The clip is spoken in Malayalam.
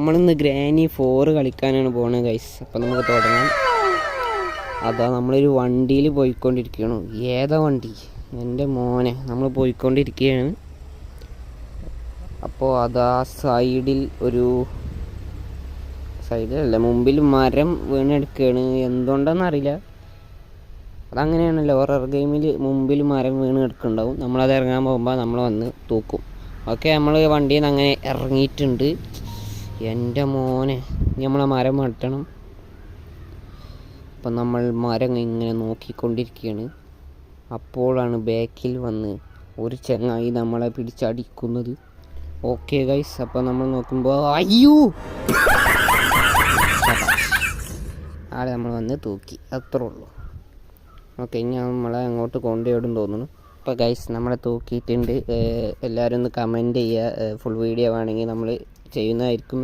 നമ്മളിന്ന് ഗ്രാനി 4 കളിക്കാനാണ് പോകുന്നത് ഗൈസ്. അപ്പം നമുക്ക് തുടങ്ങാം. അതാ നമ്മളൊരു വണ്ടിയിൽ പോയിക്കൊണ്ടിരിക്കുകയാണ്. ഏതാ വണ്ടി? എൻ്റെ മോനെ, നമ്മൾ പോയിക്കൊണ്ടിരിക്കുകയാണ്. അപ്പോൾ അതാ സൈഡിൽ സൈഡിലല്ല, മുമ്പിൽ മരം വീണെടുക്കുകയാണ്. എന്തുകൊണ്ടാണെന്നറിയില്ല, അതങ്ങനെയാണല്ലോ ഹൊറർ ഗെയിമിൽ. മുമ്പിൽ മരം വീണ് കിടക്കുന്നുണ്ടാവും. നമ്മളത് ഇറങ്ങാൻ പോകുമ്പോൾ നമ്മൾ വന്ന് തൂക്കും. ഓക്കെ, നമ്മൾ വണ്ടിയിൽ നിന്ന് അങ്ങനെ ഇറങ്ങിയിട്ടുണ്ട്. എൻ്റെ മോനെ, നമ്മളെ മരം വെട്ടണം. അപ്പം നമ്മൾ മരം ഇങ്ങനെ നോക്കിക്കൊണ്ടിരിക്കുകയാണ്. അപ്പോഴാണ് ബാക്കിൽ വന്ന് ഒരു ചങ്ങായി നമ്മളെ പിടിച്ചടിക്കുന്നത്. ഓക്കെ ഗൈസ്, അപ്പോൾ നമ്മൾ നോക്കുമ്പോൾ അയ്യോ, ആളെ നമ്മൾ വന്ന് തൂക്കി, അത്രേ ഉള്ളൂ. ഓക്കെ, ഇനി നമ്മളെ അങ്ങോട്ട് കൊണ്ടുപോയിടും തോന്നുന്നു. അപ്പോൾ ഗൈസ്, നമ്മളെ തൂക്കിയിട്ടുണ്ട്. എല്ലാവരും ഒന്ന് കമൻറ്റ് ചെയ്യുക. ഫുൾ വീഡിയോ വേണമെങ്കിൽ നമ്മൾ ചെയ്യുന്നതായിരിക്കും.